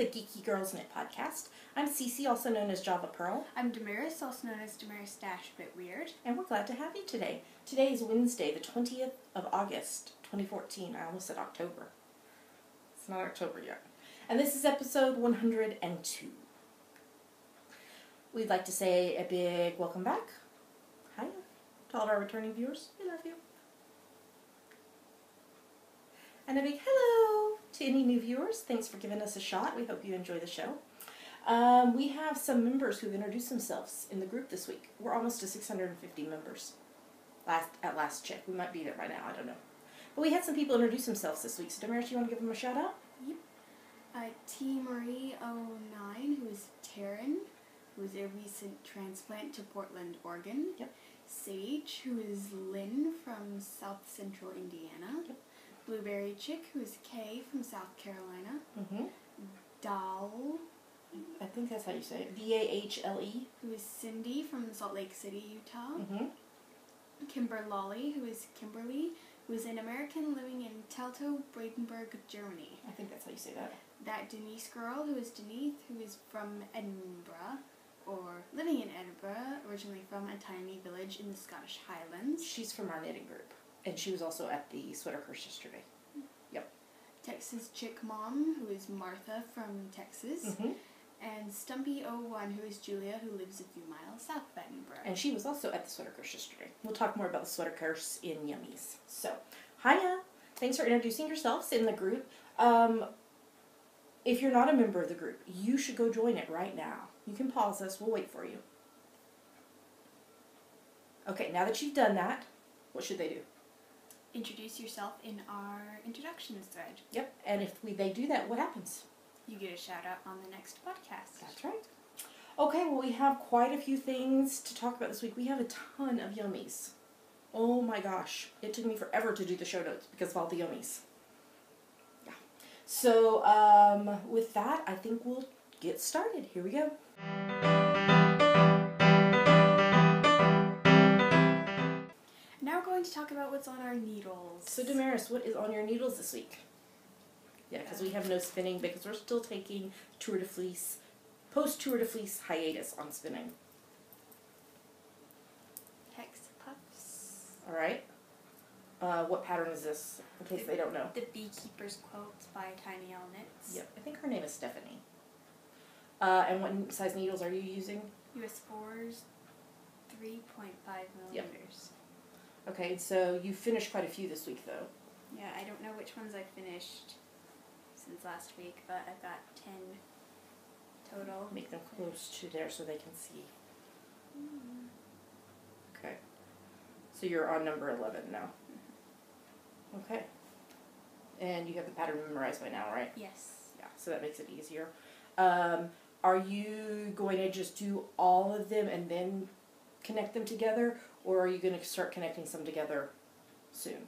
the Geeky Girls Knit podcast. I'm Cece, also known as Java Pearl. I'm Damaris, also known as Damaris-Bit-Weird. And we're glad to have you today. Today is Wednesday, the 20th of August, 2014. I almost said October. It's not October yet. And this is episode 102. We'd like to say a big welcome back. Hi to all of our returning viewers. We love you. And a big hello to any new viewers. Thanks for giving us a shot. We hope you enjoy the show. We have some members who've introduced themselves in the group this week. We're almost to 650 members. At last check. We might be there by now. I don't know. But we had some people introduce themselves this week. So Damaris, you want to give them a shout out? Yep. T. Marie 09, who is Taryn, who is a recent transplant to Portland, Oregon. Yep. Sage, who is Lynn from South Central Indiana. Yep. Blueberry Chick, who is Kay from South Carolina. Mm-hmm. Dal, I think that's how you say it. V-A-H-L-E. who is Cindy from Salt Lake City, Utah. Mm-hmm. Kimberlolly, who is Kimberly, who is an American living in Teltow, Brandenburg, Germany. I think that's how you say that. That Denise girl, who is Denise, who is from Edinburgh, or living in Edinburgh, originally from a tiny village in the Scottish Highlands. She's from our knitting group. And she was also at the Sweater Curse yesterday. Yep. Texas Chick Mom, who is Martha from Texas. Mm-hmm. And Stumpy01, who is Julia, who lives a few miles south of Edinburgh. And she was also at the Sweater Curse yesterday. We'll talk more about the Sweater Curse in Yummies. So, hiya. Thanks for introducing yourselves in the group. If you're not a member of the group, you should go join it right now. You can pause us. We'll wait for you. Okay, now that you've done that, what should they do? Introduce yourself in our introductions thread. Yep, and if they do that, what happens? You get a shout out on the next podcast. That's right. Okay, well, we have quite a few things to talk about this week. We have a ton of yummies. Oh my gosh. It took me forever to do the show notes because of all the yummies. Yeah. So, with that, I think we'll get started. Here we go. Now we're going to talk about what's on our needles. So, Damaris, what is on your needles this week? Yeah, because we have no spinning because we're still taking Tour de Fleece, post-Tour de Fleece hiatus on spinning. Hex Puffs. All right. What pattern is this, in case they don't know? The Beekeeper's Quilts by Tiny Owl Knits. Yep, I think her name is Stephanie. And what size needles are you using? US 4s, 3.5 millimeters. Yep. Okay, so you finished quite a few this week, though. Yeah, I don't know which ones I finished since last week, but I've got 10 total. Make them close to there so they can see. Okay. So you're on number 11 now. Okay. And you have the pattern memorized by now, right? Yes. Yeah, so that makes it easier. Are you going to just do all of them and then connect them together, or are you going to start connecting some together soon?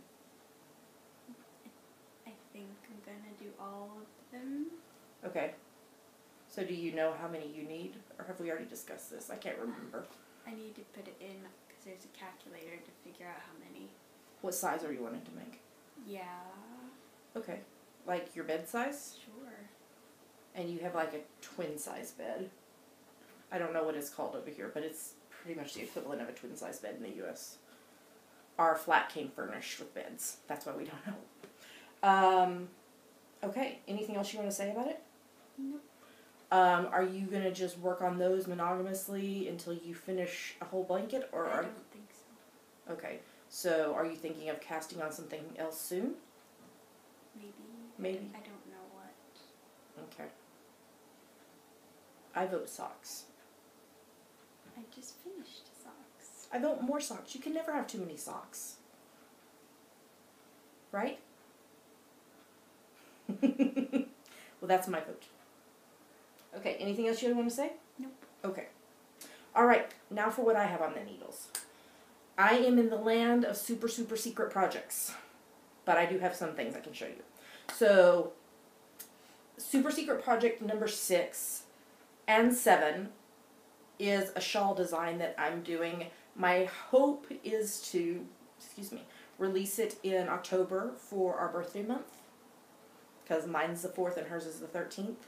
I think I'm going to do all of them. Okay. So do you know how many you need, or have we already discussed this? I can't remember. I need to put it in because there's a calculator to figure out how many. What size are you wanting to make? Yeah. Okay. Like your bed size? Sure. And you have like a twin size bed. I don't know what it's called over here, but it's pretty much the equivalent of a twin size bed in the U.S. Our flat came furnished with beds. That's why we don't know. Okay. Anything else you want to say about it? Nope. Are you going to just work on those monogamously until you finish a whole blanket? Or I don't think so. Okay. So are you thinking of casting on something else soon? Maybe. I don't know what. Okay. I vote socks. I just finished socks. I vote more socks. You can never have too many socks. Right? Well, that's my vote. Okay, anything else you want to say? Nope. Okay. All right, now for what I have on the needles. I am in the land of super, super secret projects, but I do have some things I can show you. So, super secret project number 6 and 7 is a shawl design that I'm doing. My hope is to, release it in October for our birthday month, because mine's the 4th and hers is the 13th.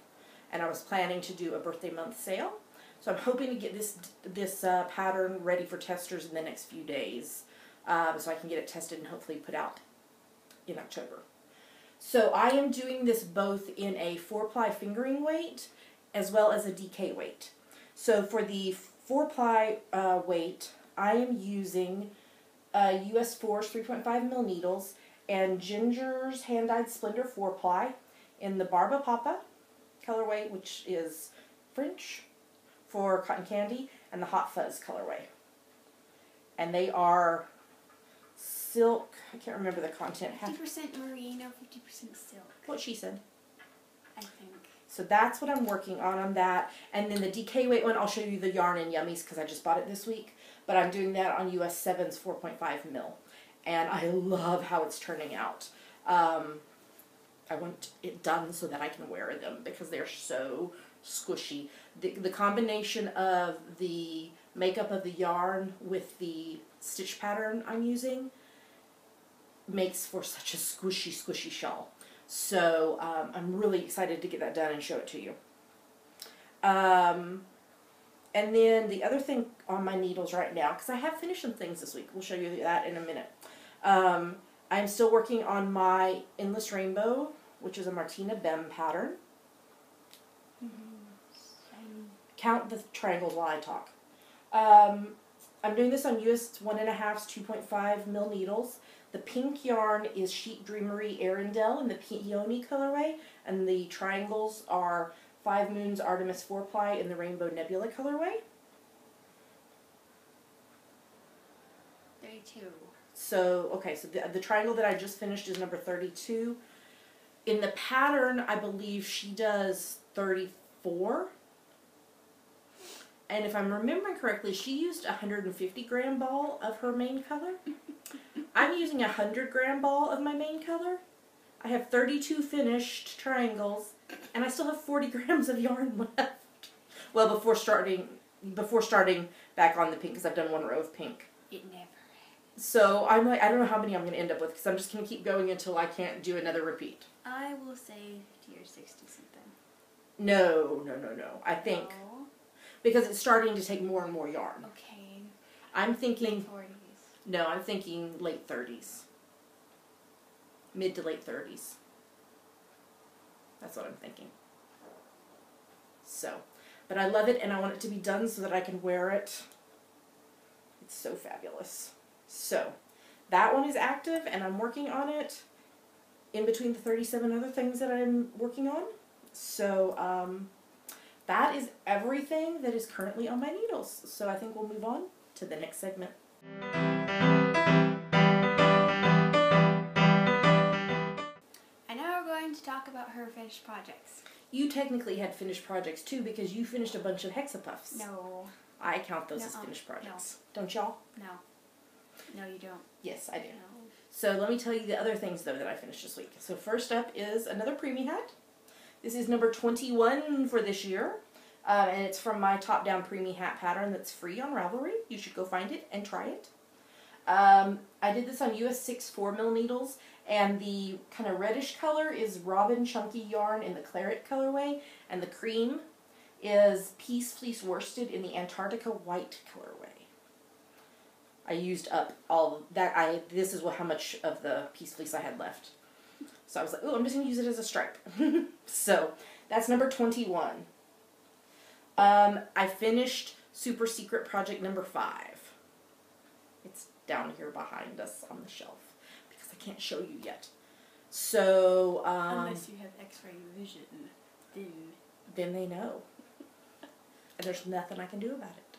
and I was planning to do a birthday month sale. So I'm hoping to get this pattern ready for testers in the next few days, so I can get it tested and hopefully put out in October. So I am doing this both in a 4-ply fingering weight as well as a DK weight. So for the 4-ply weight, I am using US 4's 3.5 mil needles and Ginger's hand-dyed Splendor 4-ply in the Barba Papa colorway, which is French for cotton candy, and the Hot Fuzz colorway. And they are silk. I can't remember the content. 50% merino, 50% silk. What she said. I think. So that's what I'm working on that. And then the DK weight one, I'll show you the yarn in Yummies because I just bought it this week. But I'm doing that on US 7's 4.5 mil. And I love how it's turning out. I want it done so that I can wear them because they're so squishy. The combination of the makeup of the yarn with the stitch pattern I'm using makes for such a squishy shawl. So I'm really excited to get that done and show it to you. And then the other thing on my needles right now, because I have finished some things this week, we'll show you that in a minute. I'm still working on my Endless Rainbow, which is a Martina Bem pattern. Count the triangles while I talk. I'm doing this on US 1.5's 2.5 mil needles. The pink yarn is Chic Dreamery Arendelle in the Peony colorway, and the triangles are 5 Moons Artemis 4-ply in the Rainbow Nebula colorway. 32. So, okay, so the triangle that I just finished is number 32. In the pattern, I believe she does 34. And if I'm remembering correctly, she used a 150-gram ball of her main color. I'm using a 100-gram ball of my main color. I have 32 finished triangles, and I still have 40 grams of yarn left. Well, before starting back on the pink, because I've done 1 row of pink. It never ends. So I'm like, I don't know how many I'm going to end up with, because I'm just going to keep going until I can't do another repeat. I will say 50 or 60 something. No. I think, No. because it's starting to take more and more yarn. Okay. I'm thinking, Late 40s. no, I'm thinking late 30s. Mid to late 30s. That's what I'm thinking. So, but I love it, and I want it to be done so that I can wear it. It's so fabulous. So, that one is active, and I'm working on it in between the 37 other things that I'm working on. So, that is everything that is currently on my needles. So I think we'll move on to the next segment. And now we're going to talk about her finished projects. You technically had finished projects too, because you finished a bunch of hexapuffs. No. I count those as finished projects. No. Don't y'all? No. No, you don't. Yes, I do. No. So let me tell you the other things though that I finished this week. So first up is another preemie hat. This is number 21 for this year. And it's from my top-down preemie hat pattern that's free on Ravelry. You should go find it and try it. I did this on US 6 4-mil needles, and the kind of reddish color is Robin Chunky yarn in the Claret colorway, and the cream is Peace Fleece Worsted in the Antarctica white colorway. I used up all that. This is how much of the Peace Fleece I had left. So I was like, oh, I'm just going to use it as a stripe. So that's number 21. I finished Super Secret Project number 5. It's down here behind us on the shelf because I can't show you yet. So, unless you have X-ray vision, then they know. And there's nothing I can do about it.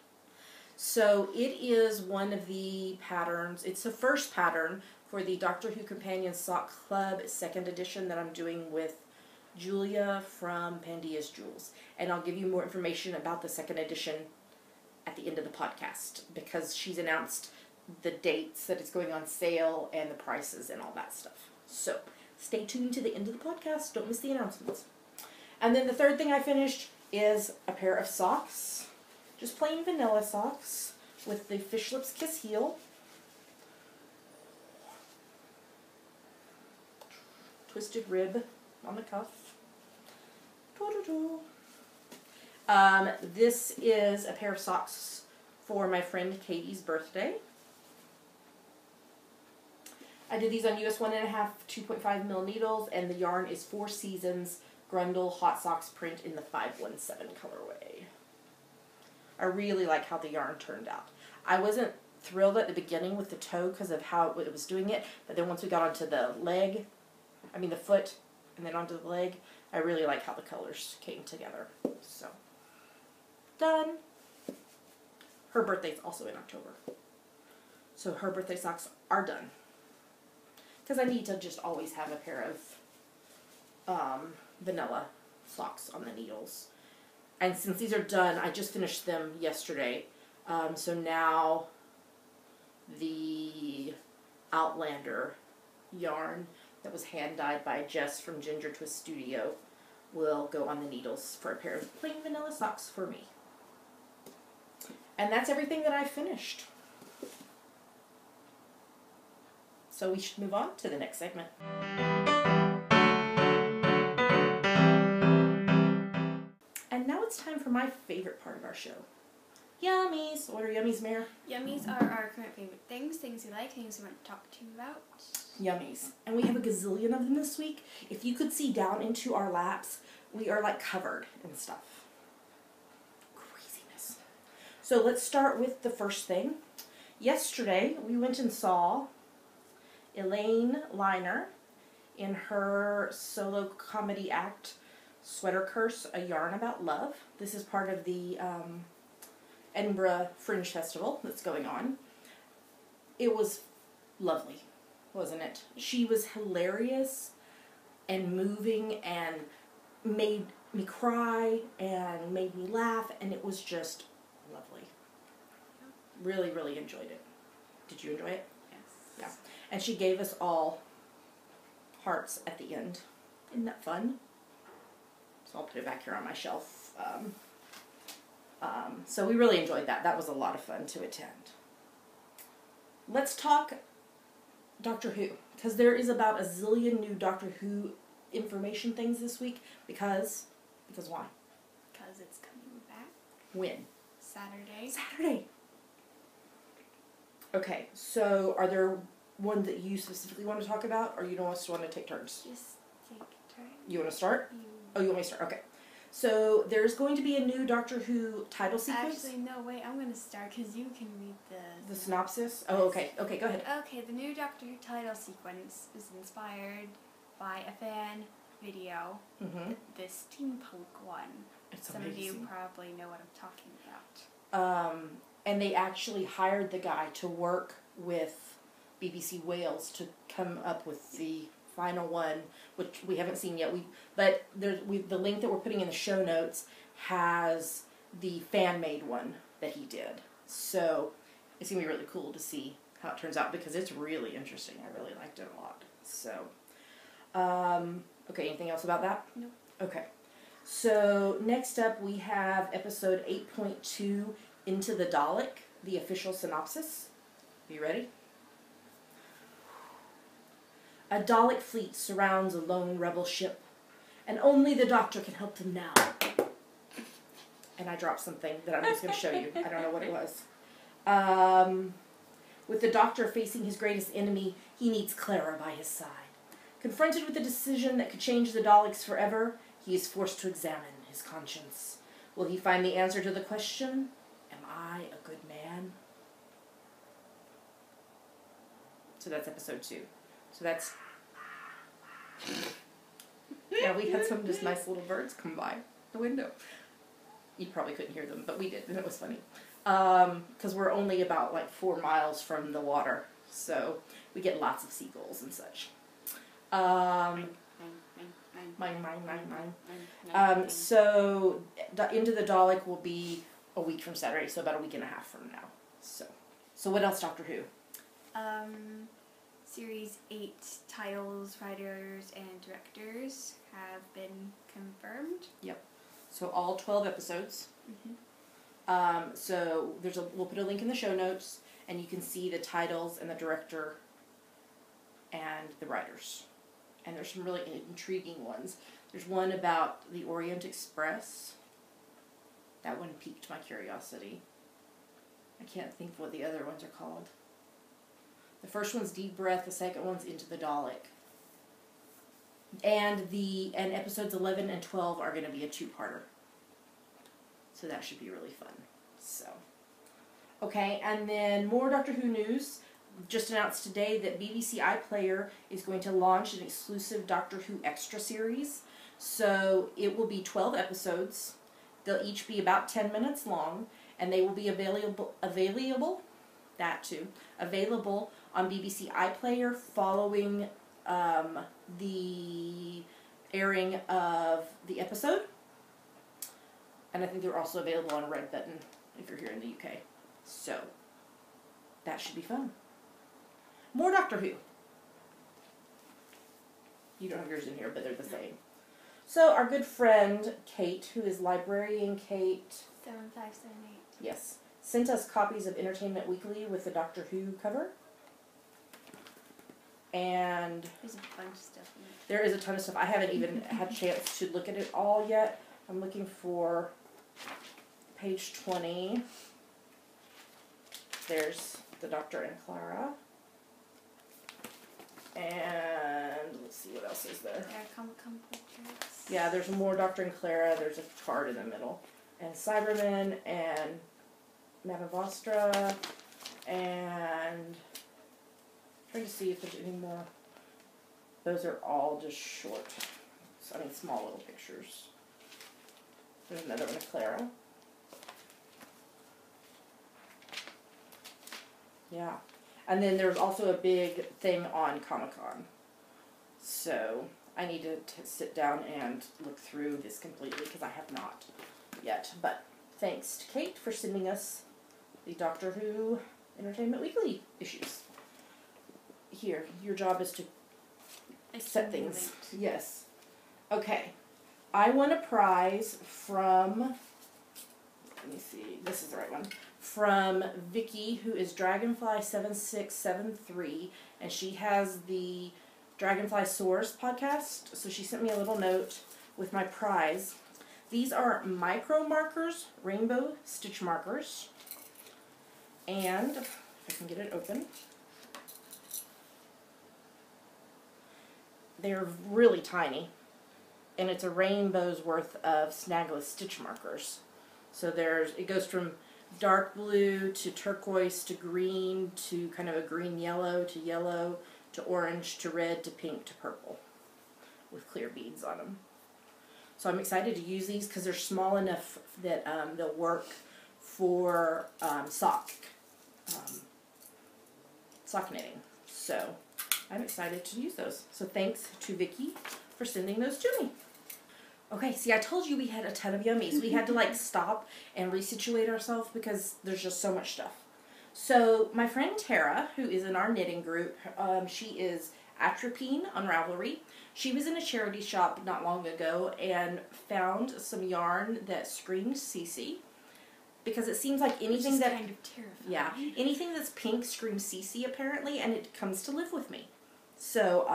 So it is one of the patterns. It's the first pattern for the Doctor Who Companion Sock Club 2nd edition that I'm doing with Julia from Pandia's Jewels. And I'll give you more information about the 2nd edition at the end of the podcast, because she's announced the dates that it's going on sale and the prices and all that stuff. So stay tuned to the end of the podcast. Don't miss the announcements. And then the third thing I finished is a pair of socks. Just plain vanilla socks with the Fish Lips Kiss heel. Twisted rib on the cuff. This is a pair of socks for my friend Katie's birthday. I did these on US 1.5, 2.5 mil needles, and the yarn is 4 Seasons Grundle Hot Socks print in the 517 colorway. I really like how the yarn turned out. I wasn't thrilled at the beginning with the toe because of how it was doing it, but then once we got onto the the foot, and then onto the leg, I really like how the colors came together. So, done. Her birthday's also in October. So her birthday socks are done. Because I need to just always have a pair of vanilla socks on the needles. And since these are done, I just finished them yesterday. So now the Outlander yarn that was hand-dyed by Jess from Ginger Twist Studio will go on the needles for a pair of plain vanilla socks for me. And that's everything that I finished. So we should move on to the next segment. And now it's time for my favorite part of our show. Yummies! What are yummies, Mare? Yummies are our current favorite things we like, things we want to talk to you about. Yummies. And we have a gazillion of them this week. If you could see down into our laps, we are like covered in stuff. Craziness. So let's start with the first thing. Yesterday, we went and saw Elaine Liner in her solo comedy act, Sweater Curse, A Yarn About Love. This is part of the Edinburgh Fringe Festival that's going on. It was lovely, wasn't it? She was hilarious and moving and made me cry and made me laugh, and it was just lovely. Really, really enjoyed it. Did you enjoy it? Yes. Yeah. And she gave us all hearts at the end. Isn't that fun? So I'll put it back here on my shelf. So we really enjoyed that. That was a lot of fun to attend. Let's talk Doctor Who. Because there is about a zillion new Doctor Who information things this week. Because why? Because it's coming back. When? Saturday. Saturday. Okay, so are there one that you specifically want to talk about, or you don't want to take turns? Just take a turn. You want to start? Oh, you want me to start? Okay. So there's going to be a new Doctor Who title sequence. Actually, no, wait, I'm going to start because you can read the synopsis? Oh, okay. Okay, go ahead. Okay, the new Doctor Who title sequence is inspired by a fan video, the steampunk one. It's Some amazing. of you probably know what I'm talking about. And they actually hired the guy to work with BBC Wales to come up with the final one, which we haven't seen yet. But the link that we're putting in the show notes has the fan-made one that he did. So it's going to be really cool to see how it turns out because it's really interesting. I really liked it a lot. So, okay, anything else about that? No. Okay. So next up we have episode 8.2, Into the Dalek, the official synopsis. You ready? A Dalek fleet surrounds a lone rebel ship, and only the Doctor can help them now. And I dropped something that I'm just going to show you. I don't know what it was. With the Doctor facing his greatest enemy, he needs Clara by his side. Confronted with a decision that could change the Daleks forever, he is forced to examine his conscience. Will he find the answer to the question, am I a good man? So that's episode 2. So that's... Yeah, we had some just nice little birds come by the window. You probably couldn't hear them, but we did, and it was funny. Because we're only about like 4 miles from the water, so we get lots of seagulls and such. So Into the Dalek will be a week from Saturday, so about a week and a half from now. So what else, Doctor Who? Series 8 titles, writers, and directors have been confirmed. Yep. So all 12 episodes. So we'll put a link in the show notes, and you can see the titles and the director and the writers. And there's some really intriguing ones. There's one about the Orient Express. That one piqued my curiosity. I can't think what the other ones are called. The first one's Deep Breath, the second one's Into the Dalek. And episodes 11 and 12 are going to be a two-parter. So that should be really fun. So, okay, and then more Doctor Who news. Just announced today that BBC iPlayer is going to launch an exclusive Doctor Who Extra series. So it will be 12 episodes. They'll each be about 10 minutes long, and they will be available on BBC iPlayer following the airing of the episode. And I think they're also available on Red Button if you're here in the UK. So, that should be fun. More Doctor Who. You don't have yours in here, but they're the same. So, our good friend, Kate, who is Librarian Kate... 7578. Yes. Sent us copies of Entertainment Weekly with the Doctor Who cover. And... There's a bunch of stuff in it. There is a ton of stuff. I haven't even had a chance to look at it all yet. I'm looking for page 20. There's the Doctor and Clara. And let's see what else is there. There are comic portraits. Yeah, there's more Doctor and Clara. There's a card in the middle. And Cyberman and Madame Vostra. And trying to see if there's any more. Those are all just short. I mean, small little pictures. There's another one of Clara. Yeah. And then there's also a big thing on Comic-Con. So I need to sit down and look through this completely because I have not yet. But thanks to Kate for sending us the Doctor Who Entertainment Weekly issues. Here, your job is to set things. Yes. Okay. I won a prize from, let me see, this is the right one, from Vicky, who is Dragonfly7673, and she has the Dragonfly Source podcast, so she sent me a little note with my prize. These are micro markers, rainbow stitch markers, and, if I can get it open, they're really tiny. And it's a rainbow's worth of snagless stitch markers. So it goes from dark blue to turquoise to green to kind of a green yellow to orange to red to pink to purple with clear beads on them. So I'm excited to use these because they're small enough that they'll work for sock knitting. So I'm excited to use those. So thanks to Vicky for sending those to me. Okay, see, I told you we had a ton of yummies. We had to, like, stop and resituate ourselves because there's just so much stuff. So, my friend Tara, who is in our knitting group, she is Atropine on Ravelry. She was in a charity shop not long ago and found some yarn that screamed Cece. Because it seems like anything that... kind of terrifying. Yeah, anything that's pink screams Cece, apparently, and it comes to live with me. So,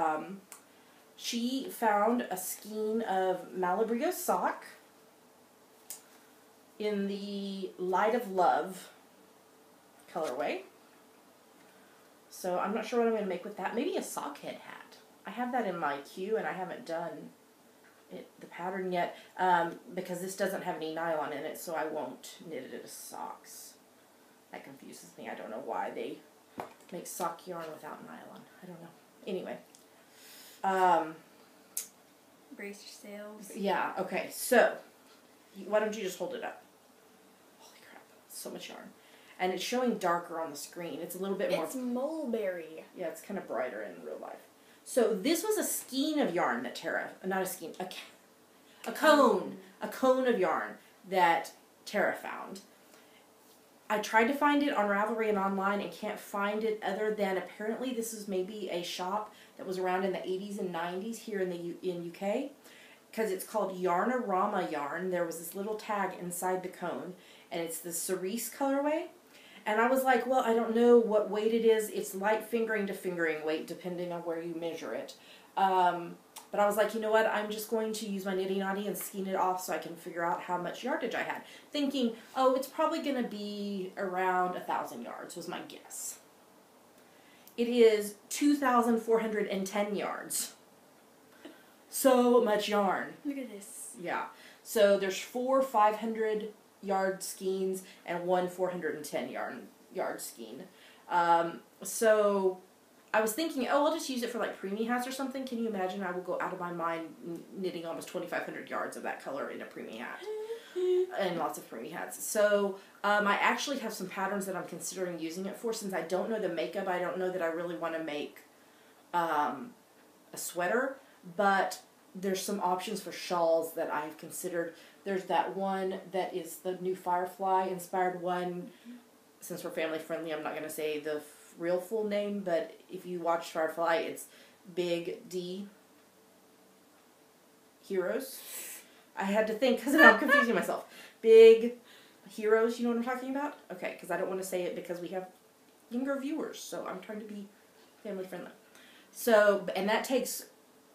she found a skein of Malabrigo sock in the Light of Love colorway. So I'm not sure what I'm going to make with that. Maybe a sock head hat. I have that in my queue and I haven't done the pattern yet because this doesn't have any nylon in it, so I won't knit it as socks. That confuses me. I don't know why they make sock yarn without nylon. I don't know. Anyway. Brace yourselves. Yeah, okay, so, why don't you just hold it up? Holy crap, so much yarn. And it's showing darker on the screen. It's a little bit more... It's mulberry. Yeah, it's kind of brighter in real life. So, this was a skein of yarn that Tara... Not a skein, a cone. A cone of yarn that Tara found. I tried to find it on Ravelry and online and can't find it other than apparently this is maybe a shop that was around in the 80s and 90s here in UK. Because it's called Yarnorama yarn. There was this little tag inside the cone. And it's the cerise colorway. And I was like, well, I don't know what weight it is. It's light fingering to fingering weight depending on where you measure it. But I was like, you know what, I'm just going to use my nitty knotty and skein it off so I can figure out how much yardage I had. Thinking, oh, it's probably going to be around 1,000 yards was my guess. It is 2,410 yards. So much yarn. Look at this. Yeah. So there's 4 500-yard skeins and 1 410-yard skein. So I was thinking, oh, I'll just use it for like preemie hats or something. Can you imagine? I will go out of my mind knitting almost 2,500 yards of that color in a preemie hat. And lots of preemie hats. So I actually have some patterns that I'm considering using it for. Since I don't know the makeup, I don't know that I really want to make a sweater. But there's some options for shawls that I've considered. There's that one that is the new Firefly inspired one. Since we're family friendly, I'm not going to say the real full name, but if you watch Firefly, it's Big D Heroes. I had to think because now I'm confusing myself. Big Heroes, you know what I'm talking about? Okay, because I don't want to say it because we have younger viewers, so I'm trying to be family friendly. So, and that takes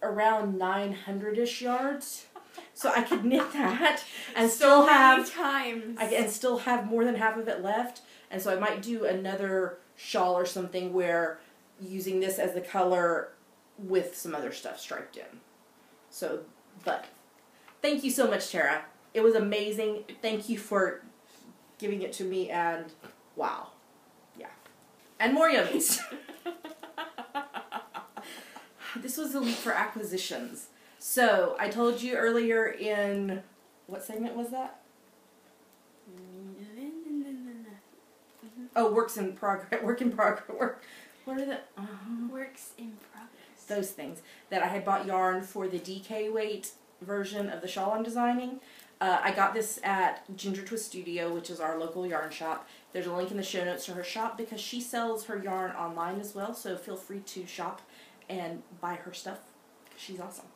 around 900-ish yards. So I could knit that and still have and still have more than half of it left. And so I might do another shawl or something where using this as the color with some other stuff striped in. So, but thank you so much, Tara. It was amazing. Thank you for giving it to me, and wow. Yeah. And more yummies. This was the week for acquisitions. So, I told you earlier in, what segment was that? Oh, work in progress. What are the... Works in progress. Those things. That I had bought yarn for the DK weight version of the shawl I'm designing. I got this at Ginger Twist Studio, which is our local yarn shop. There's a link in the show notes to her shop because she sells her yarn online as well, so feel free to shop and buy her stuff because she's awesome.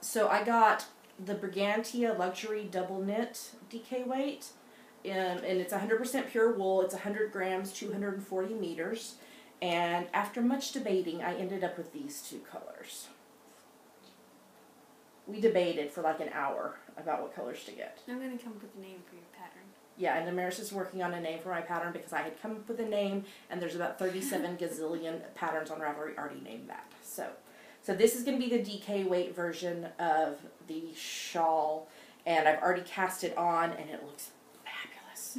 So I got the Brigantia Luxury Double Knit DK weight, and it's 100% pure wool. It's 100 grams, 240 meters, and after much debating, I ended up with these two colors. We debated for like an hour about what colors to get. I'm going to come up with a name for your pattern. Yeah, and Damaris is working on a name for my pattern because I had come up with a name, and there's about 37 gazillion patterns on Ravelry already named that. So this is going to be the DK weight version of the shawl, and I've already cast it on, and it looks fabulous.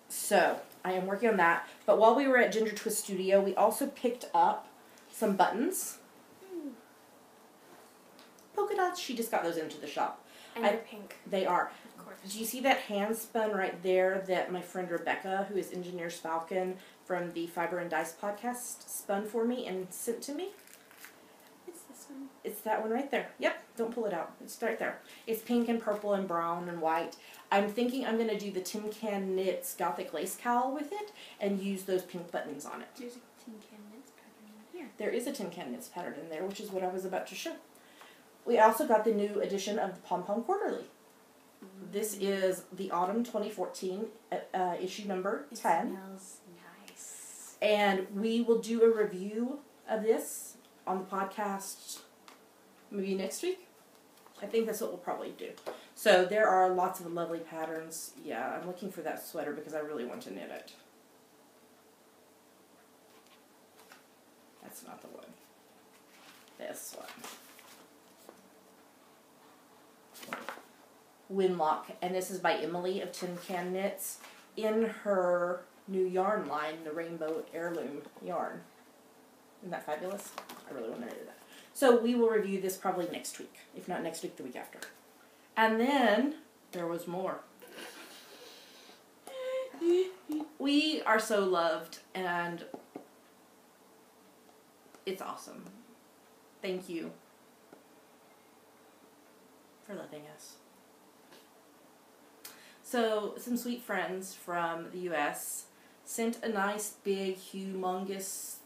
So I am working on that. But while we were at Ginger Twist Studio, we also picked up some buttons. Polka dots. She just got those into the shop. And they're pink. They are. Of course. Do you see that hand spun right there that my friend Rebecca, who is Engineers Falcon from the Fiber and Dice podcast, spun for me and sent to me? It's this one. It's that one right there. Yep. Don't pull it out. It's right there. It's pink and purple and brown and white. I'm thinking I'm going to do the Tin Can Knits Gothic Lace Cowl with it and use those pink buttons on it. There's a Tin Can Knits pattern in here. There is a Tin Can Knits pattern in there, which is what I was about to show. We also got the new edition of the Pom Pom Quarterly. This is the Autumn 2014 issue number 10. It smells nice. And we will do a review of this on the podcast maybe next week. I think that's what we'll probably do. So there are lots of lovely patterns. Yeah, I'm looking for that sweater because I really want to knit it. That's not the one. This one. Winlock, and this is by Emily of Tin Can Knits in her new yarn line, the Rainbow Heirloom yarn. Isn't that fabulous? I really want to knit that. So we will review this probably next week, if not next week, the week after. And then there was more. We are so loved, and it's awesome. Thank you for loving us. So, some sweet friends from the U.S. sent a nice, big, humongous,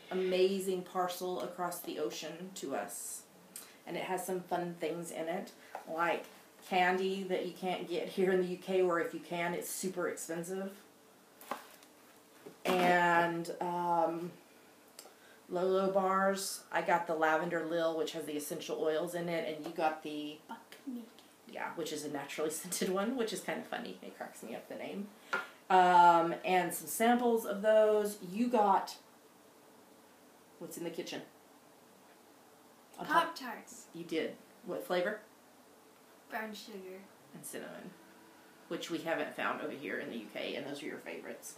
amazing parcel across the ocean to us. And it has some fun things in it, like candy that you can't get here in the UK, or if you can, it's super expensive. And Lolo bars. I got the Lavender Lil, which has the essential oils in it, and you got the Buck naked. yeah, which is a naturally scented one, which is kind of funny. It cracks me up, the name. And some samples of those. You got what's in the kitchen? Pop-Tarts. You did. What flavor? Brown sugar. And cinnamon, which we haven't found over here in the UK, and those are your favorites.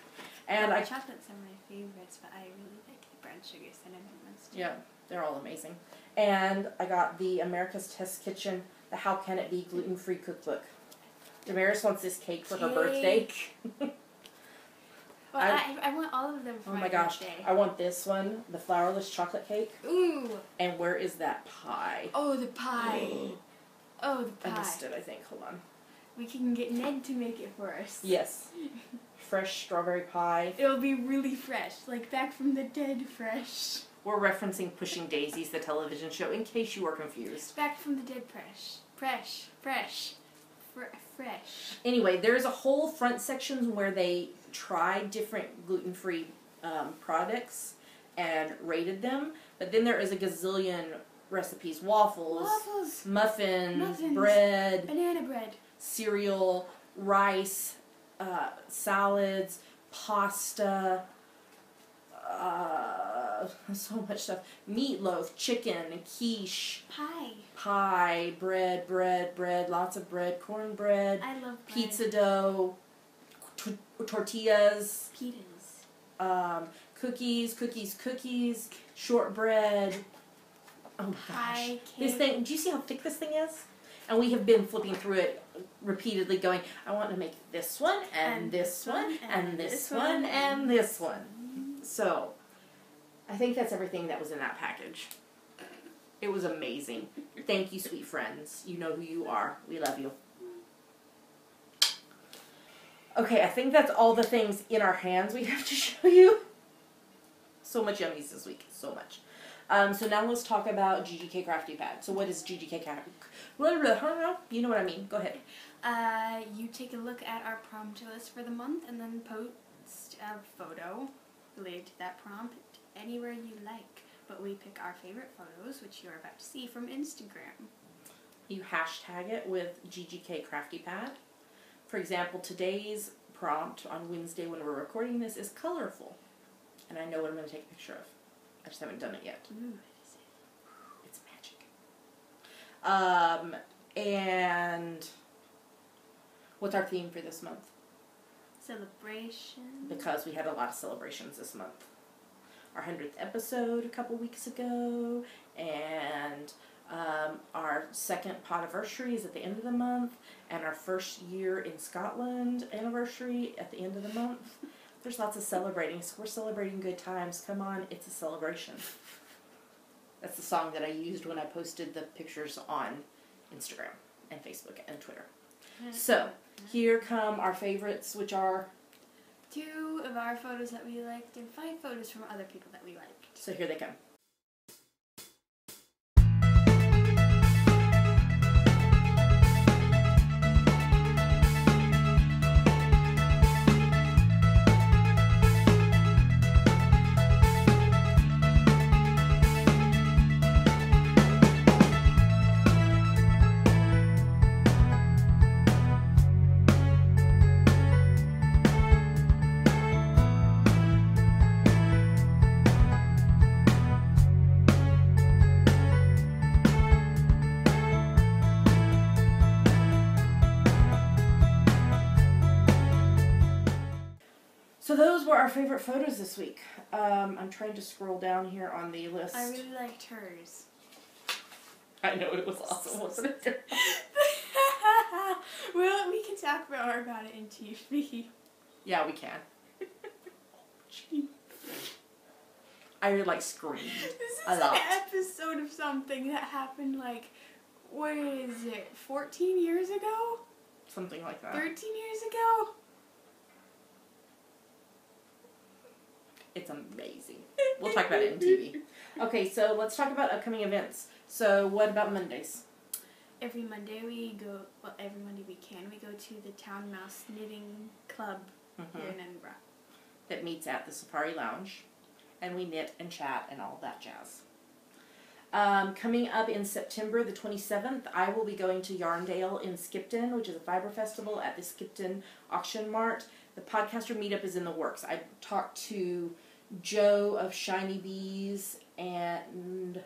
And I chocolates are my favorites, but I really like the brown sugar cinnamon ones too. Yeah, they're all amazing. And I got the America's Test Kitchen, the How Can It Be gluten-free cookbook. Damaris wants this cake for her birthday. Well, I want all of them for my birthday. I want this one, the flourless chocolate cake. Ooh. And where is that pie? Oh, the pie. Oh, the pie. I missed it, I think. Hold on. We can get Ned to make it for us. Yes. Fresh strawberry pie. It'll be really fresh, like back from the dead fresh. We're referencing Pushing Daisies, the television show, in case you were confused. Back from the dead fresh. Fresh. Anyway, there's a whole front section where they tried different gluten-free products and rated them. But then there is a gazillion recipes. Waffles. Muffins. Bread. Banana bread. Cereal. Rice. Salads. Pasta. So much stuff. Meatloaf, chicken, quiche. Pie, bread, lots of bread, cornbread. I love bread. Pizza dough, tortillas. Pitas. Cookies, shortbread. Oh my gosh. This thing, do you see how thick this thing is? And we have been flipping through it repeatedly going, I want to make this one, and this one, and this one, and this one. So, I think that's everything that was in that package. It was amazing. Thank you, sweet friends. You know who you are. We love you. Okay, I think that's all the things in our hands we have to show you. So much yummies this week. So much. So now let's talk about GGK Crafty Pad. So what is GGK Crafty? You know what I mean. Go ahead. You take a look at our prompt list for the month and then post a photo related to that prompt anywhere you like. But we pick our favorite photos, which you're about to see, from Instagram. You hashtag it with GGK Crafty Pad. For example, today's prompt on Wednesday when we're recording this is colorful. And I know what I'm going to take a picture of. I just haven't done it yet. Ooh, it's magic. And what's our theme for this month? Celebration. Because we had a lot of celebrations this month. Our 100th episode a couple weeks ago, and our second podiversary is at the end of the month, and our first year in Scotland anniversary at the end of the month. There's lots of celebrating, so we're celebrating good times. Come on, it's a celebration. That's the song that I used when I posted the pictures on Instagram and Facebook and Twitter. So, here come our favorites, which are 2 of our photos that we liked and 5 photos from other people that we liked. So here they come. So those were our favorite photos this week. I'm trying to scroll down here on the list. I really liked hers. I know, it was awesome, wasn't it? Well, we can talk more about it in TV. Yeah, we can. I like screamed a lot. This is an episode of something that happened like, what is it, 14 years ago? Something like that. 13 years ago? It's amazing. We'll talk about it in TV. Okay, so let's talk about upcoming events. So what about Mondays? Every Monday we go, well, every Monday we go to the Town Mouse Knitting Club here in Edinburgh. That meets at the Safari Lounge. and we knit and chat and all that jazz. Coming up in September the 27th, I will be going to Yarndale in Skipton, which is a fiber festival at the Skipton Auction Mart. The podcaster meetup is in the works. I talked to Joe of Shiny Bees, and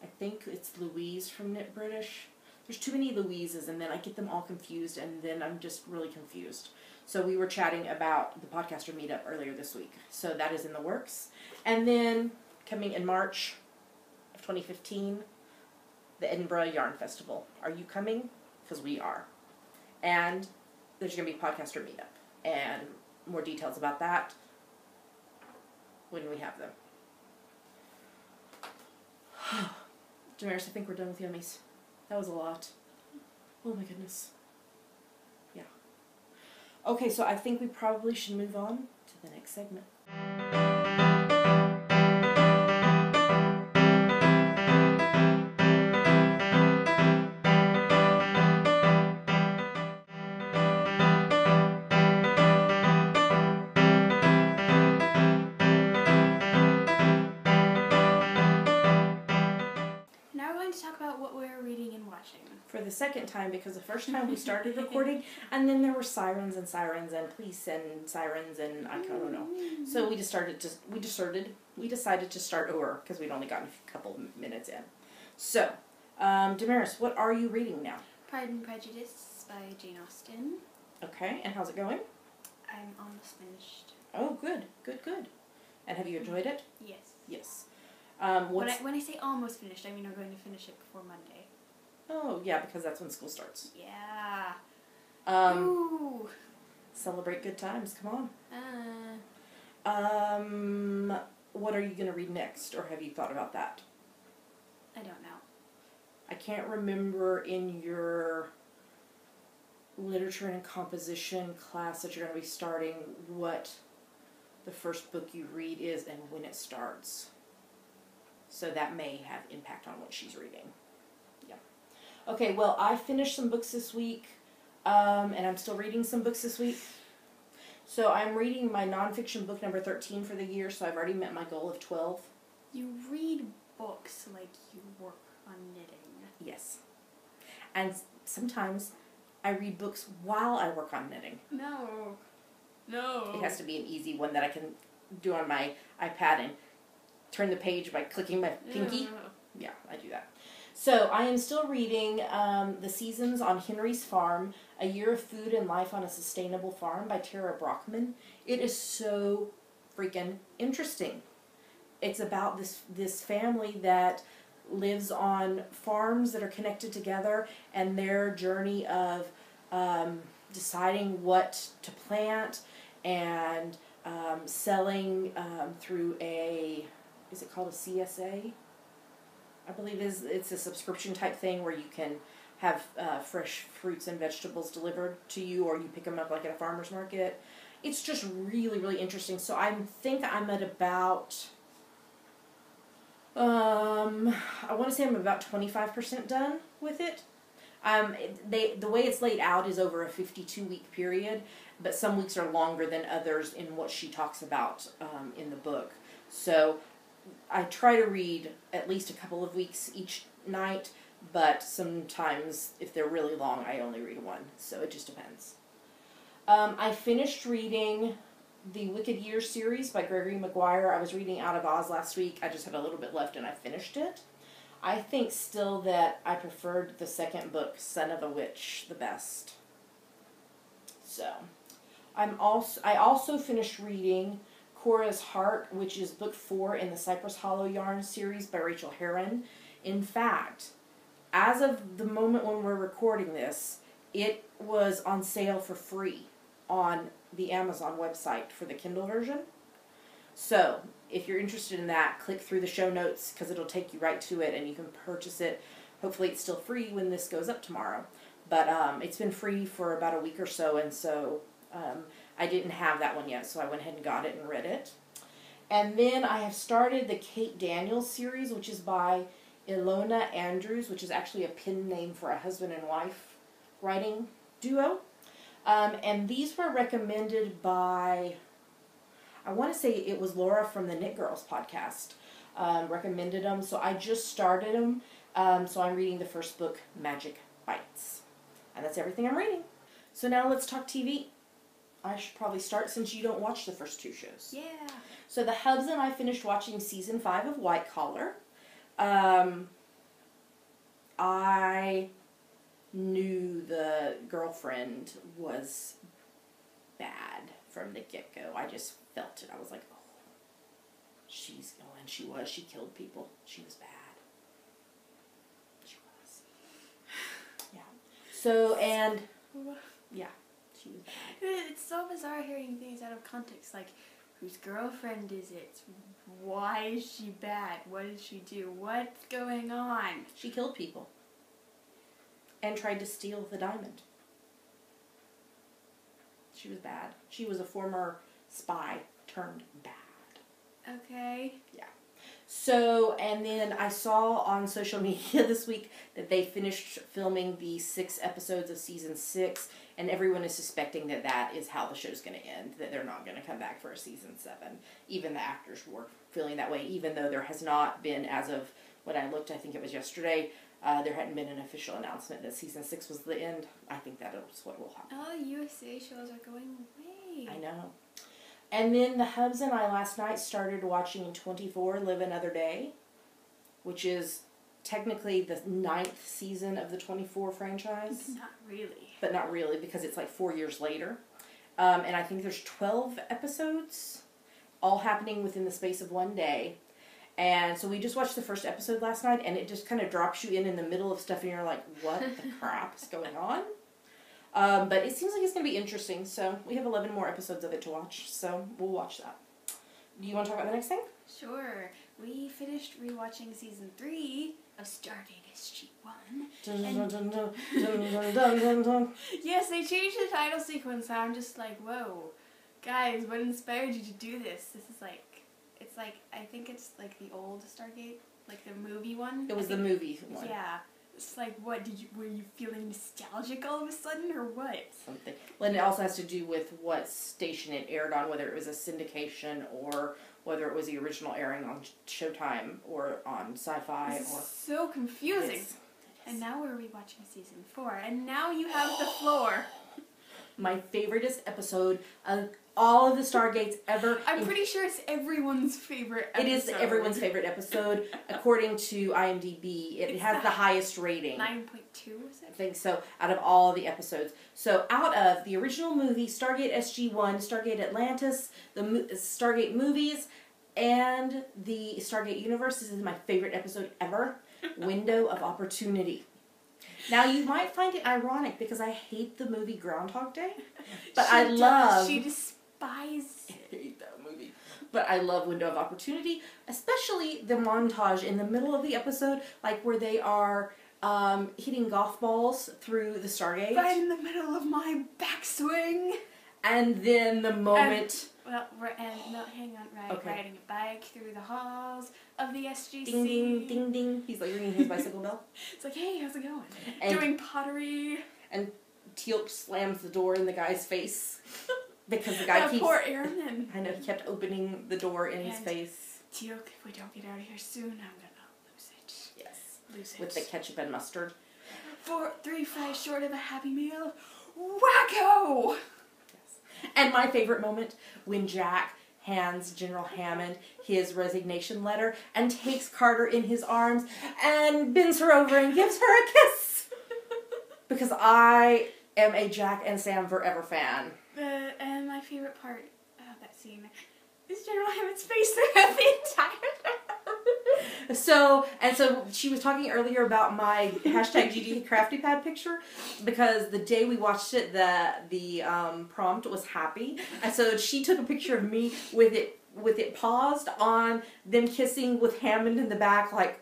I think it's Louise from Knit British. There's too many Louises, and then I get them all confused, and then I'm just really confused. So we were chatting about the podcaster meetup earlier this week. So that is in the works. And then coming in March of 2015, the Edinburgh Yarn Festival. Are you coming? Because we are. And there's going to be a podcaster meetup. And more details about that when we have them. Damaris, I think we're done with Yummies. That was a lot. Oh my goodness. Yeah. Okay, so I think we probably should move on to the next segment. For the second time, because the first time we started recording, and then there were sirens and police and sirens, and I don't know. So we decided to start over because we'd only gotten a couple minutes in. So, Damaris, what are you reading now? Pride and Prejudice by Jane Austen. Okay, and how's it going? I'm almost finished. Oh, good. And have you enjoyed it? Yes. Yes. When I say almost finished, I mean I'm going to finish it before Monday. Oh, yeah, because that's when school starts. Yeah. Ooh. Celebrate good times. Come on. What are you going to read next, or have you thought about that? I don't know. I can't remember in your literature and composition class that you're going to be starting what the first book you read is and when it starts. So that may have impact on what she's reading. Okay, well, I finished some books this week, and I'm still reading some books this week. So I'm reading my nonfiction book number 13 for the year, so I've already met my goal of 12. You read books like you work on knitting. Yes. And sometimes I read books while I work on knitting. No. It has to be an easy one that I can do on my iPad and turn the page by clicking my pinky. Yeah, I do that. So, I am still reading The Seasons on Henry's Farm, A Year of Food and Life on a Sustainable Farm by Tara Brockman. It is so freaking interesting. It's about this family that lives on farms that are connected together, and their journey of deciding what to plant and selling through is it called a CSA? I believe it's a subscription type thing where you can have fresh fruits and vegetables delivered to you, or you pick them up like at a farmer's market. It's just really, really interesting. So I think I'm at about, I want to say I'm about 25% done with it. The way it's laid out is over a 52-week period, but some weeks are longer than others in what she talks about in the book. So I try to read at least a couple of weeks each night, but sometimes if they're really long, I only read one. So it just depends. I finished reading the Wicked Years series by Gregory Maguire. I was reading Out of Oz last week. I just had a little bit left and I finished it. I think still that I preferred the second book, Son of a Witch, the best. So, I also finished reading Cora's Heart, which is book 4 in the Cypress Hollow Yarn series by Rachel Herron. In fact, as of the moment when we're recording this, it was on sale for free on the Amazon website for the Kindle version. So, if you're interested in that, click through the show notes because it'll take you right to it and you can purchase it. Hopefully it's still free when this goes up tomorrow. But it's been free for about a week or so, and so I didn't have that one yet, so I went ahead and got it and read it. And then I have started the Kate Daniels series, which is by Ilona Andrews, which is actually a pen name for a husband and wife writing duo. And these were recommended by, I want to say it was Laura from the Knit Girls podcast recommended them. So I just started them. So I'm reading the first book, Magic Bites. And that's everything I'm reading. So now let's talk TV. I should probably start since you don't watch the first 2 shows. Yeah. So the Hubs and I finished watching season 5 of White Collar. I knew the girlfriend was bad from the get-go. I just felt it. I was like, oh, she's going. She was. She killed people. She was bad. She was. Yeah. So, and, yeah, she was bad. It's so bizarre hearing things out of context, like, whose girlfriend is it? Why is she bad? What did she do? What's going on? She killed people. And tried to steal the diamond. She was bad. She was a former spy turned bad. Okay. Yeah. So, and then I saw on social media this week that they finished filming the 6 episodes of season 6, and everyone is suspecting that that is how the show's going to end, that they're not going to come back for a season 7. Even the actors were feeling that way, even though there has not been, as of when I looked, I think it was yesterday, there hadn't been an official announcement that season 6 was the end. I think that is what will happen. All the USA shows are going away. I know. And then the Hubs and I last night started watching 24 Live Another Day, which is technically the 9th season of the 24 franchise. Not really. But not really, because it's like 4 years later. And I think there's 12 episodes, all happening within the space of one day. And so we just watched the first episode last night, and it just kind of drops you in the middle of stuff, and you're like, what the crap is going on? But it seems like it's going to be interesting, so we have 11 more episodes of it to watch, so we'll watch that. Do you want to talk about the next thing? Sure. We finished rewatching season 3 of Stargate SG-1. Yes, they changed the title sequence, so I'm just like, whoa. Guys, what inspired you to do this? This is like, it's like, I think it's like the old Stargate, like the movie one. It was the movie one. Yeah. It's like, what, were you feeling nostalgic all of a sudden, or what? Something. Well, and it also has to do with what station it aired on, whether it was a syndication or whether it was the original airing on Showtime or on Sci-Fi. This is so confusing. It is. And now we're rewatching season 4, and now you have the floor. My favoriteest episode of all of the Stargates ever. I'm pretty sure it's everyone's favorite episode. It is everyone's favorite episode. According to IMDb, it has the highest rating. 9.2, is it? I think so, out of all the episodes. So out of the original movie, Stargate SG-1, Stargate Atlantis, the Stargate movies, and the Stargate universe, this is my favorite episode ever, Window of Opportunity. Now, you might find it ironic because I hate the movie Groundhog Day, but I love... She despises it. I hate that movie. But I love Window of Opportunity, especially the montage in the middle of the episode, like where they are hitting golf balls through the Stargate. Right in the middle of my backswing. And then the moment... hang on, okay. Riding a bike through the halls of the SGC. Ding, ding, ding, ding. He's like ringing his bicycle bell. It's like, hey, how's it going? And, doing pottery. And Teal'c slams the door in the guy's face. Because the guy keeps... Poor airman. I know, he kept opening the door in his face. Teal'c, if we don't get out of here soon, I'm gonna lose it. Yes. Lose it. With the ketchup and mustard. 3 fries short of a Happy Meal. Wacko! And my favorite moment, when Jack hands General Hammond his resignation letter and takes Carter in his arms and bends her over and gives her a kiss. Because I am a Jack and Sam Forever fan. And my favorite part of that scene is General Hammond's face throughout the entire So she was talking earlier about my hashtag GD Crafty Pad picture, because the day we watched it, the prompt was happy, and so she took a picture of me with it paused on them kissing with Hammond in the back, like,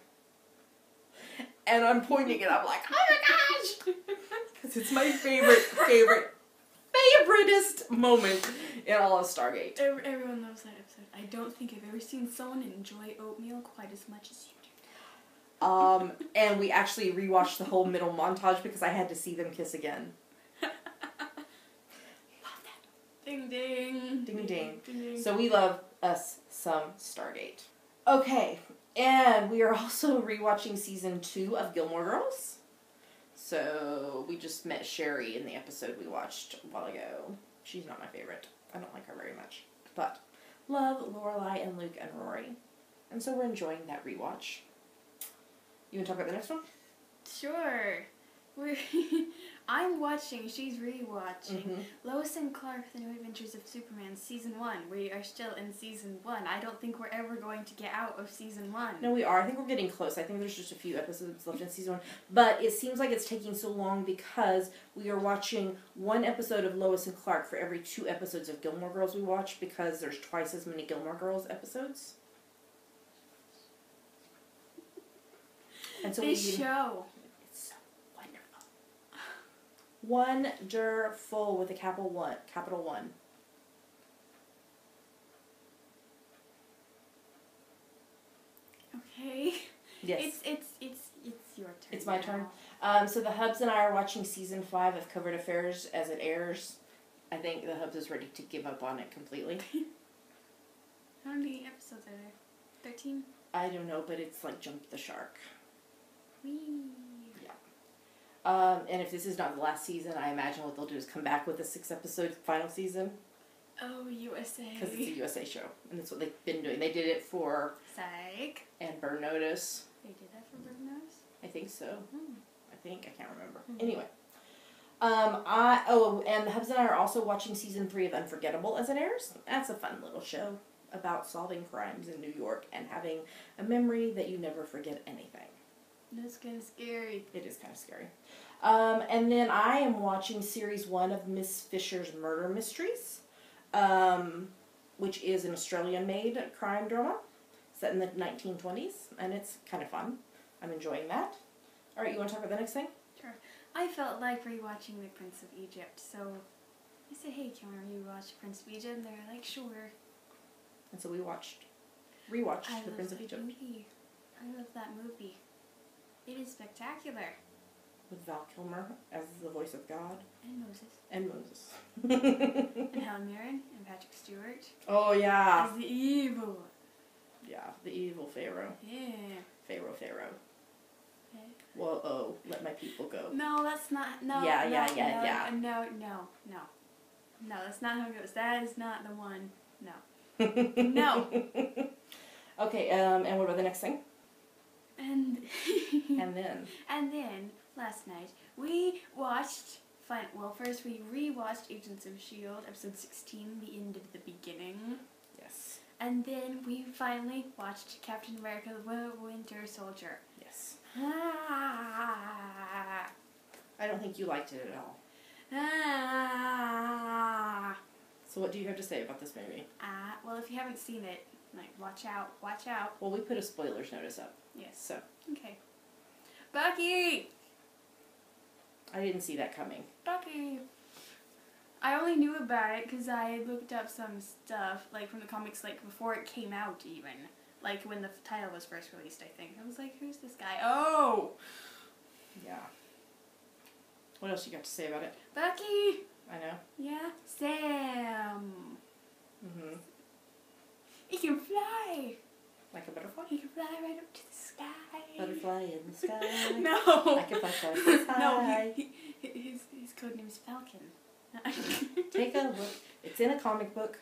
and I'm pointing and I'm like, oh my gosh, because it's my favoriteest moment in all of Stargate. Everyone loves that episode. I don't think I've ever seen someone enjoy oatmeal quite as much as you do. And we actually rewatched the whole middle montage because I had to see them kiss again. Love that. Ding ding. Ding ding. Ding ding. So we love us some Stargate. Okay, and we are also rewatching season 2 of Gilmore Girls. So we just met Sherry in the episode we watched a while ago. She's not my favorite. I don't like her very much. But love Lorelai and Luke and Rory. And so we're enjoying that rewatch. You want to talk about the next one? Sure. I'm watching, she's rewatching Lois and Clark, The New Adventures of Superman, Season 1. We are still in Season 1. I don't think we're ever going to get out of Season 1. No, we are. I think we're getting close. I think there's just a few episodes left in Season 1. But it seems like it's taking so long because we are watching one episode of Lois and Clark for every 2 episodes of Gilmore Girls we watch because there's twice as many Gilmore Girls episodes. And so this show. It's so wonderful. Wonderful with a capital one. Okay. Yes. It's your turn. It's my now. turn. So the Hubs and I are watching season 5 of Covert Affairs as it airs. I think the Hubs is ready to give up on it completely. How many episodes are there? 13? I don't know, but it's like Jump the Shark. Whee. Yeah. And if this is not the last season, I imagine what they'll do is come back with a 6-episode final season. Oh, USA. Because it's a USA show. And that's what they've been doing. They did it for... Psych. And Burn Notice. They did that for Burn Notice? I think so. I can't remember. Mm-hmm. Anyway. And the Hubs and I are also watching season 3 of Unforgettable as it airs. That's a fun little show about solving crimes in New York and having a memory that you never forget anything. That's kind of scary. It is kind of scary. And then I am watching series 1 of Miss Fisher's Murder Mysteries, which is an Australian-made crime drama set in the 1920s, and it's kind of fun. I'm enjoying that. All right, you want to talk about the next thing? Sure. I felt like rewatching The Prince of Egypt, so I said, hey, can we rewatch Prince of Egypt? And they're like, sure. And so we rewatched The Prince of Egypt. Movie. I love that movie. It is spectacular. With Val Kilmer as the voice of God. And Moses. And Helen Mirren and Patrick Stewart. Oh, yeah. As the evil. Yeah, the evil Pharaoh. Yeah. Pharaoh. Okay. Whoa, let my people go. No, that's not. No. Yeah. No, that's not how it goes. That is not the one. No. No. Okay, and what about the next thing? And then? And then, last night, we watched... first we rewatched Agents of S.H.I.E.L.D., episode 16, The End of the Beginning. Yes. And then we finally watched Captain America, the Winter Soldier. Yes. Ah. I don't think you liked it at all. Ah. So what do you have to say about this movie? Well, if you haven't seen it, like, watch out. Well, we put a spoilers notice up. Yes. So. Okay. Bucky! I didn't see that coming. Bucky! I only knew about it because I had looked up some stuff, like, from the comics, like, before it came out, even. Like, when the title was first released, I think. I was like, who's this guy? Oh! Yeah. What else you got to say about it? Bucky! I know. Yeah? Sam! Mm-hmm. He can fly! Like a butterfly? He can fly right up to the sky. Butterfly in the sky. No! Like a butterfly. No, his code name is Falcon. Take a look. It's in a comic book.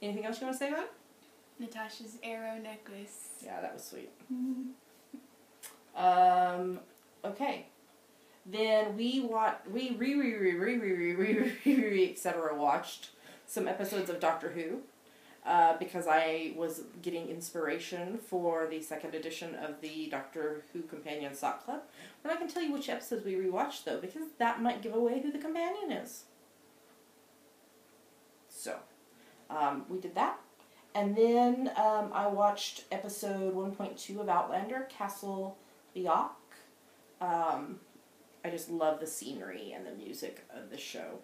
Anything else you want to say about it? Natasha's arrow necklace. Yeah, that was sweet. Okay. Then we etc. watched some episodes of Doctor Who because I was getting inspiration for the 2nd edition of the Doctor Who Companion Sock Club. We're not going to tell you which episodes we rewatched, though, because that might give away who the companion is. So, we did that. And then I watched episode 1.2 of Outlander, Castle Bioc. I just love the scenery and the music of the show.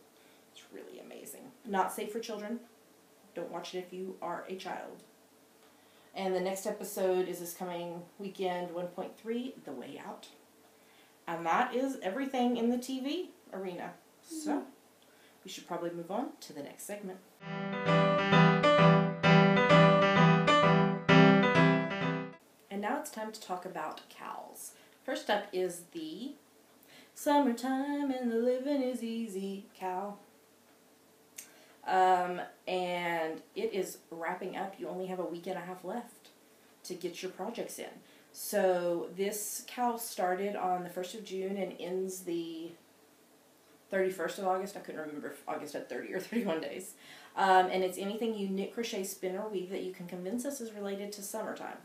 It's really amazing. Not safe for children. Don't watch it if you are a child. And the next episode is this coming weekend, 1.3, The Way Out. And that is everything in the TV arena. So, we should probably move on to the next segment. And now it's time to talk about cows. First up is the Summertime and the Living is Easy cow. And it is wrapping up. You only have a week and a half left to get your projects in. So this cow started on the 1st of June and ends the 31st of August. I couldn't remember if August had 30 or 31 days. And it's anything you knit, crochet, spin, or weave that you can convince us is related to summertime.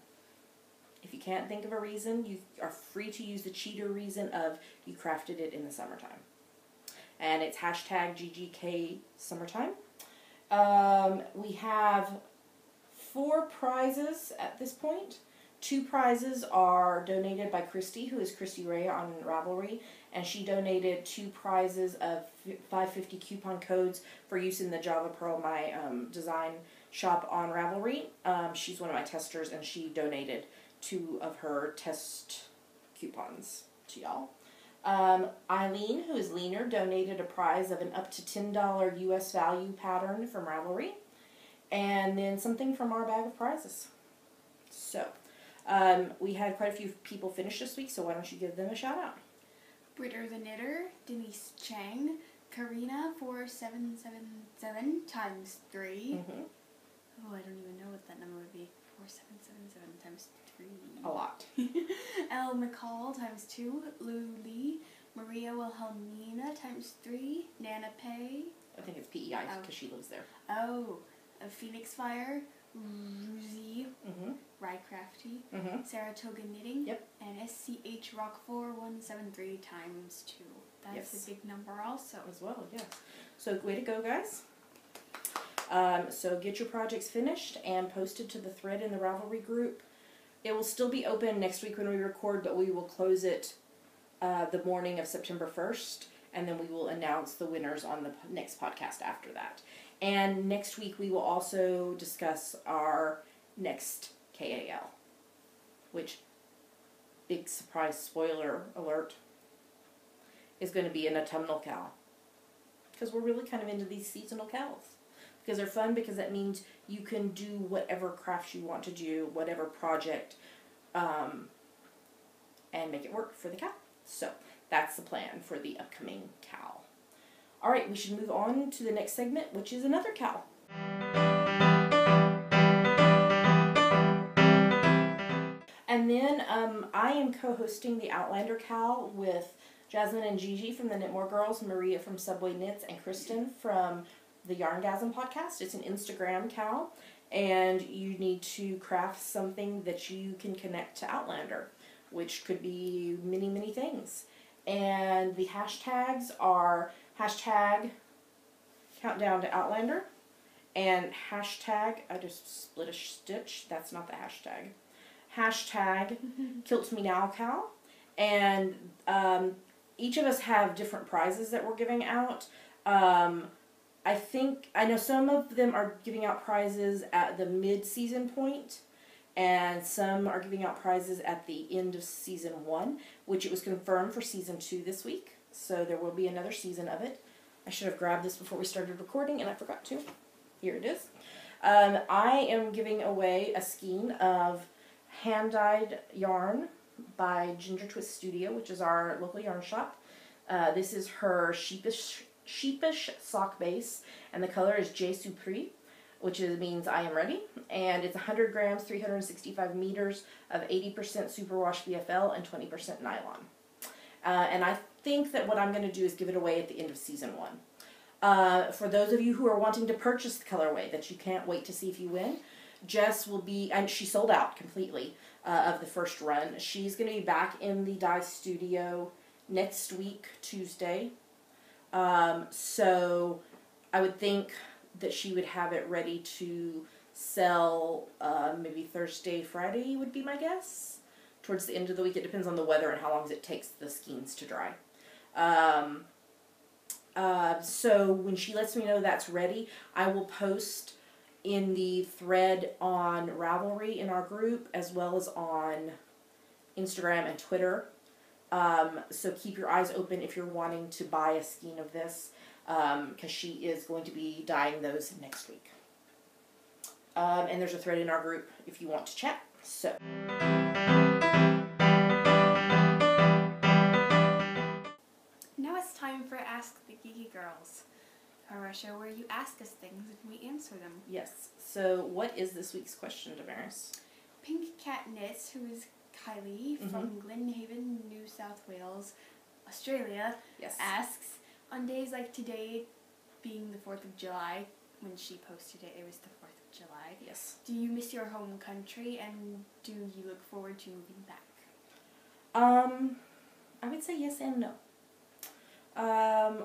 If you can't think of a reason, you are free to use the cheater reason of you crafted it in the summertime. And it's hashtag GGK summertime. We have 4 prizes at this point. 2 prizes are donated by Christy, who is Christy Ray on Ravelry, and she donated 2 prizes of 550 coupon codes for use in the Java Pearl, my design shop on Ravelry. She's one of my testers, and she donated 2 of her test coupons to y'all. Eileen, who is Leaner, donated a prize of an up to $10 US value pattern from Ravelry, and then something from our bag of prizes. So, we had quite a few people finish this week, so why don't you give them a shout out? Britter the Knitter, Denise Chang, Karina 4777 times 3. Oh, I don't even know what that number would be. 4777 times 3. A lot. Elle McCall times 2. Lou Lee. Maria Wilhelmina times 3. Nana Pay. I think it's PEI because she lives there. Oh. A Phoenix Fire. Ruzy. Rycrafty. Saratoga Knitting. Yep. And SCH Rock 4173 times 2. That's a big number also. As well, yes. So, way to go, guys. So get your projects finished and posted to the thread in the Ravelry group. It will still be open next week when we record, but we will close it the morning of September 1st, and then we will announce the winners on the next podcast after that. And next week we will also discuss our next KAL, which, big surprise spoiler alert, is going to be an autumnal cow. Because we're really kind of into these seasonal cows. Because they're fun, because that means you can do whatever crafts you want to do, whatever project, and make it work for the cow. So, that's the plan for the upcoming cow. Alright, we should move on to the next segment, which is another cow. And then, I am co-hosting the Outlander cow with Jasmine and Gigi from the Knit More Girls, Maria from Subway Knits, and Kristen from the Yarngasm podcast. It's an Instagram cow, and you need to craft something that you can connect to Outlander, which could be many, many things. And the hashtags are hashtag countdown to Outlander and hashtag, I just split a stitch, that's not the hashtag, hashtag Kilt Me Now Cow. And each of us have different prizes that we're giving out. I know some of them are giving out prizes at the mid-season point, and some are giving out prizes at the end of season 1, which it was confirmed for season 2 this week, so there will be another season of it. I should have grabbed this before we started recording, and I forgot to. Here it is. I am giving away a skein of hand-dyed yarn by Ginger Twist Studio, which is our local yarn shop. This is her sheepish sock base, and the color is J Supri, which means I am ready. And it's 100 grams, 365 meters of 80% superwash BFL and 20% nylon. And I think that what I'm going to do is give it away at the end of season 1. For those of you who are wanting to purchase the colorway that you can't wait to see if you win, Jess will be, and she sold out completely of the first run. She's going to be back in the dye studio next week, Tuesday. So I would think that she would have it ready to sell maybe Thursday, Friday would be my guess. Towards the end of the week. It depends on the weather and how long it takes the skeins to dry. So when she lets me know that's ready, I will post in the thread on Ravelry in our group, as well as on Instagram and Twitter, So keep your eyes open if you're wanting to buy a skein of this, because she is going to be dyeing those next week. And there's a thread in our group if you want to chat. So. Now it's time for Ask the Geeky Girls, our show where you ask us things and we answer them. Yes. So what is this week's question, Damaris? Pink Cat Knits, who is Kylie from Glenhaven, New South Wales, Australia, Yes. asks, on days like today, being the 4th of July, when she posted it, it was the 4th of July. Yes. Do you miss your home country, and do you look forward to moving back? I would say yes and no.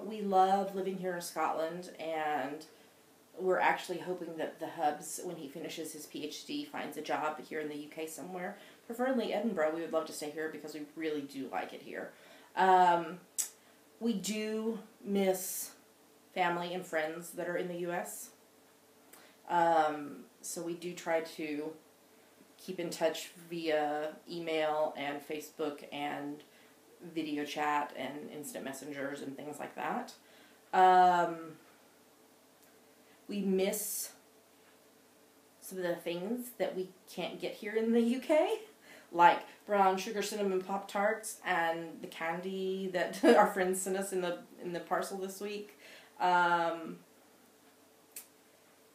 We love living here in Scotland, and we're actually hoping that the Hubs, when he finishes his PhD, finds a job here in the UK somewhere, preferably Edinburgh. We would love to stay here because we really do like it here. We do miss family and friends that are in the US. So we do try to keep in touch via email and Facebook and video chat and instant messengers and things like that. We miss some of the things that we can't get here in the UK, like brown sugar cinnamon Pop-Tarts and the candy that our friends sent us in the parcel this week. But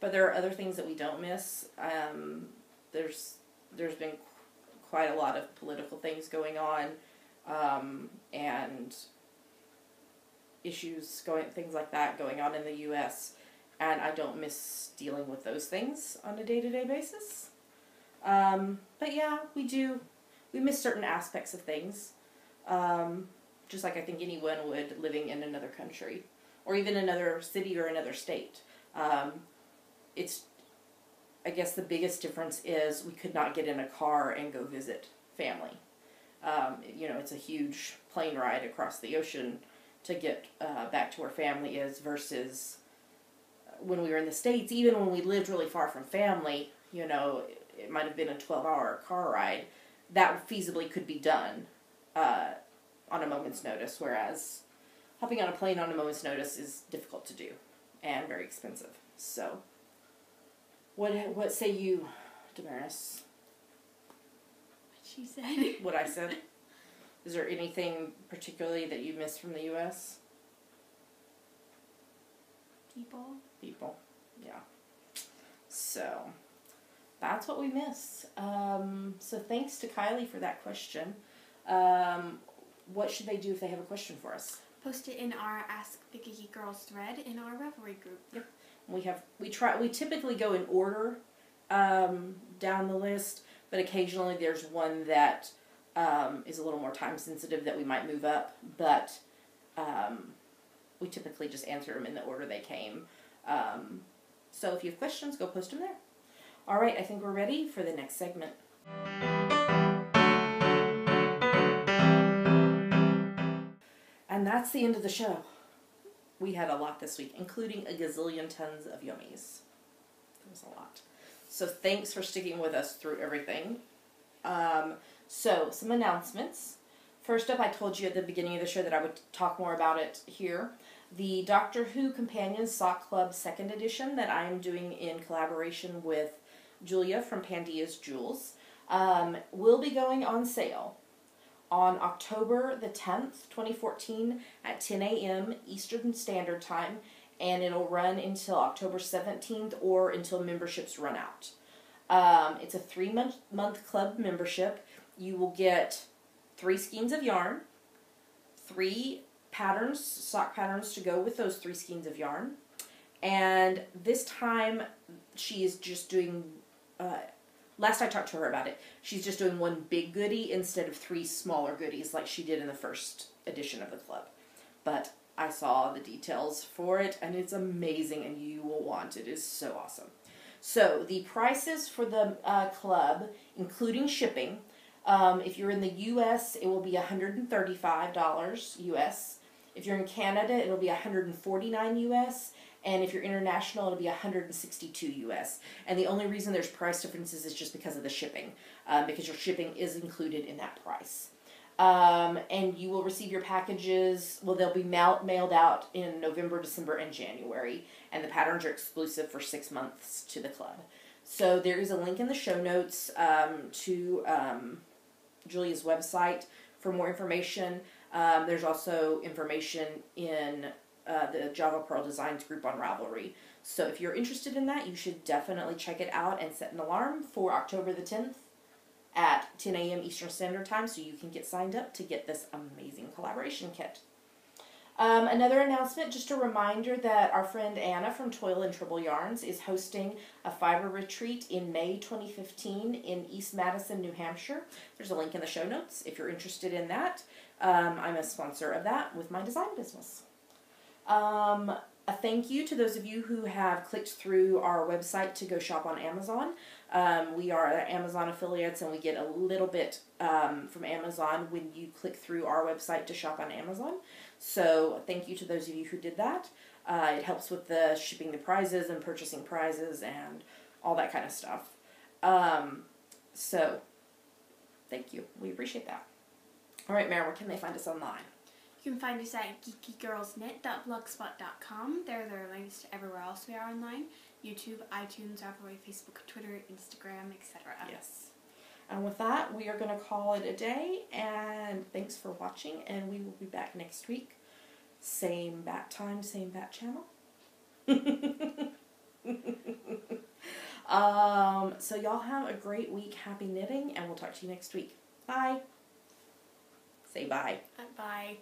there are other things that we don't miss. There's been quite a lot of political things going on, and things like that going on in the U.S., and I don't miss dealing with those things on a day-to-day basis. But yeah, we miss certain aspects of things, just like I think anyone would living in another country, or even another city or another state. I guess the biggest difference is we could not get in a car and go visit family. It's a huge plane ride across the ocean to get back to where family is, versus when we were in the States, even when we lived really far from family, it might have been a 12-hour car ride, that feasibly could be done on a moment's notice, whereas hopping on a plane on a moment's notice is difficult to do and very expensive. So, what say you, Damaris? What she said. What I said? Is there anything particularly that you miss from the U.S.? People, yeah. So, that's what we miss. So thanks to Kylie for that question. What should they do if they have a question for us? Post it in our Ask the Geeky Girls thread in our Revelry group. Yep. We typically go in order down the list, but occasionally there's one that is a little more time sensitive that we might move up, but we typically just answer them in the order they came. So if you have questions, go post them there. All right, I think we're ready for the next segment. And that's the end of the show. We had a lot this week, including a gazillion tons of yummies. There was a lot. So thanks for sticking with us through everything. So some announcements. First up, I told you at the beginning of the show that I would talk more about it here. The Doctor Who Companion Sock Club 2nd edition that I am doing in collaboration with Julia from Pandia's Jewels will be going on sale on October the 10th, 2014 at 10 a.m. Eastern Standard Time, and it'll run until October 17th or until memberships run out. It's a 3-month club membership. You will get 3 skeins of yarn, 3 patterns, sock patterns to go with those 3 skeins of yarn, and this time she is just doing, last I talked to her about it, she's just doing 1 big goodie instead of 3 smaller goodies like she did in the first edition of the club. But I saw the details for it, and it's amazing, and you will want it. It is so awesome. So the prices for the club, including shipping, if you're in the U.S., it will be $135 U.S. If you're in Canada, it'll be $149 U.S. And if you're international, it'll be $162 U.S. And the only reason there's price differences is just because of the shipping, because your shipping is included in that price. And you will receive your packages, well, they'll be mailed out in November, December, and January. And the patterns are exclusive for 6 months to the club. So there is a link in the show notes to Julia's website for more information. There's also information in the Java Pearl Designs group on Ravelry. So if you're interested in that, you should definitely check it out and set an alarm for October the 10th at 10 a.m. Eastern Standard Time so you can get signed up to get this amazing collaboration kit. Another announcement, just a reminder that our friend Anna from Toil and Trouble Yarns is hosting a fiber retreat in May 2015 in East Madison, New Hampshire. There's a link in the show notes if you're interested in that. I'm a sponsor of that with my design business. A thank you to those of you who have clicked through our website to go shop on Amazon. We are Amazon affiliates and we get a little bit from Amazon when you click through our website to shop on Amazon. So thank you to those of you who did that. It helps with the shipping the prizes and purchasing prizes and all that kind of stuff. So thank you. We appreciate that. All right, Mary, where can they find us online? You can find us at geekygirlsnet.blogspot.com. There are links to everywhere else we are online. YouTube, iTunes, Ravelry, Facebook, Twitter, Instagram, etc. Yes. And with that, we are going to call it a day. And thanks for watching. And we will be back next week. Same bat time, same bat channel. So y'all have a great week. Happy knitting. And we'll talk to you next week. Bye. Say bye. Bye.